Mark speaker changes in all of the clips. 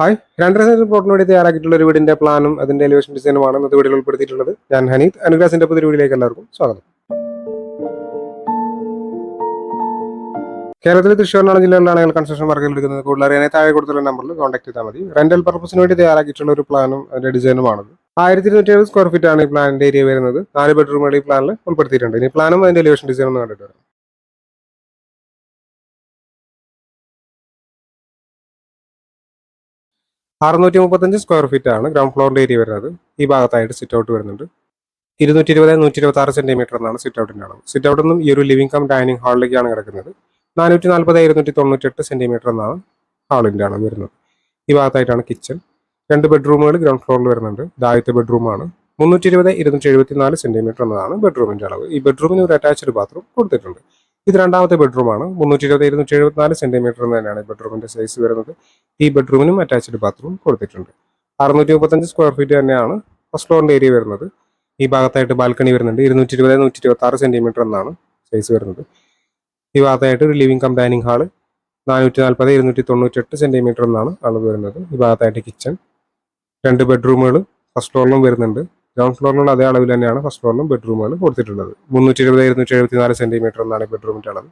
Speaker 1: Hi, 2.5 പ്ലോട്ടിന് വേണ്ടി തയ്യാറാക്കിയിട്ടുള്ള ഒരു വീടിന്റെ പ്ലാനും അതിന്റെ എലിവേഷൻ ഡിസൈനുമാണ് ഇന്നത്തെ വീഡിയോയിൽ ഉൾപ്പെടുത്തിയിട്ടുള്ളത്. ഞാൻ ഹനീത്, അനുഗ്രാസിന്റെ പുതിയ വീഡിയോയിലേക്ക് എല്ലാവർക്കും സ്വാഗതം. കേരളത്തിലെ തൃശ്ശൂരിനാണ് ജില്ലകളിലാണ് ഞങ്ങൾ കൺസ്ട്രക്ഷൻ വർക്കുകൾ എടുക്കുന്നത്. കൂടുതൽ അറിയാനായി താഴെ കൊടുത്തുള്ള നമ്പറിൽ കോൺടാക്ട് ചെയ്താൽ മതി. റെന്റൽ പർപ്പസിന് വേണ്ടി തയ്യാറാക്കിയിട്ടുള്ള ഒരു പ്ലാനും അതിന്റെ ഡിസൈനുമാണത്. 1270 സ്ക്വയർ ഫീറ്റ് ആണ് ഈ പ്ലാനിന്റെ ഏരിയ വരുന്നത്. 4 ബെഡ്റൂമുകൾ ഈ പ്ലാനിൽ ഉൾപ്പെടുത്തിയിട്ടുണ്ട്. ഇനി പ്ലാനും അതിന്റെ എലിവേഷൻ ഡിസൈനും ഒന്ന് കണ്ടിട്ട് വരാം. 635 സ്ക്വയർ ഫീറ്റ് ആണ് ഗ്രൗണ്ട് ഫ്ലോറിന്റെ ഏരിയ വരുന്നത്. ഈ ഭാഗത്തായിട്ട് സിറ്റ് ഔട്ട് വരുന്നുണ്ട്. 220-126 സെന്റിമീറ്റർ എന്നാണ് സിറ്റ് ഔട്ടിന്റെ അളവ്. സിറ്റ് ഔട്ട് നിന്നും ഈ ഒരു ലിവിംഗ് കം ഡൈനിങ് ഹാളിലേക്കാണ് കിടക്കുന്നത്. 440-298 സെന്റിമീറ്റർ എന്നാണ് ഹാളിന്റെ അളവ് വരുന്നത്. ഈ ഭാഗത്തായിട്ടാണ് കിച്ചൺ. 2 ബെഡ്റൂമുകൾ ഗ്രൗണ്ട് ഫ്ലോറിൽ വരുന്നുണ്ട്. ഇത് ആദ്യത്തെ ബെഡ്റൂമാണ്. 320-274 സെന്റിമീറ്റർ എന്നതാണ് ബെഡ്റൂമിന്റെ അളവ്. ഈ ബെഡ്റൂമിന് ഒരു അറ്റാച്ച്ഡ് ബാത്റൂം കൊടുത്തിട്ടുണ്ട്. ഇത് രണ്ടാമത്തെ ബെഡ്റൂമാണ്. 320-274 സെന്റിമീറ്റർ എന്ന് തന്നെയാണ് ഈ ബെഡ്റൂമിന്റെ സൈസ് വരുന്നത്. ഈ ബെഡ്റൂമിനും അറ്റാച്ച്ഡ് ബാത്റൂം കൊടുത്തിട്ടുണ്ട്. 635 സ്ക്വയർ ഫീറ്റ് തന്നെയാണ് ഫസ്റ്റ് ഫ്ലോറിന്റെ ഏരിയ വരുന്നത്. ഈ ഭാഗത്തായിട്ട് ബാൽക്കണി വരുന്നുണ്ട്. 220-126 സെന്റിമീറ്റർ എന്നാണ് സൈസ് വരുന്നത്. ഈ ഭാഗത്തായിട്ട് ഒരു living come dining hall. 440-298 centimetre എന്നാണ് അളവ് വരുന്നത്. ഈ ഭാഗത്തായിട്ട് കിച്ചൺ. 2 ബെഡ്റൂമുകൾ ഫസ്റ്റ് ഫ്ലോറിലും വരുന്നുണ്ട്. ഗ്രൗണ്ട് ഫ്ലോറിലുള്ള അതേ അളവിൽ തന്നെയാണ് ഫസ്റ്റ് ഫ്ലോറിലും ബെഡ്റൂമുകൾ കൊടുത്തിട്ടുള്ളത്. 320-274 സെന്റിമീറ്റർ എന്നാണ് ബെഡ്റൂമിന്റെ അളവ്.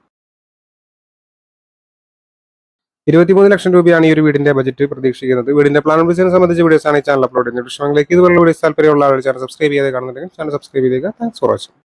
Speaker 1: 23 ലക്ഷം രൂപയാണ് ഈ ഒരു വീടിന്റെ ബജറ്റ് പ്രതീക്ഷിക്കുന്നത്. വീടിന്റെ പ്ലാൻ ഡിസൈനെ സംബന്ധിച്ച് വീഡിയോസ് ആണ് ഈ ചാനൽ അപ്ലോഡ് ചെയ്യുന്നത്. വിഷയങ്ങളിലേക്ക് ഇതുപോലുള്ള വീഡിയോസ് താല്പര്യമുള്ള ആളുകൾ ചാനൽ സബ്സ്ക്രൈബ് ചെയ്ത് കാണുന്നുണ്ടെങ്കിൽ ചാനൽ സബ്സ്ക്രൈബ് ചെയ്യുക. Thanks for watching.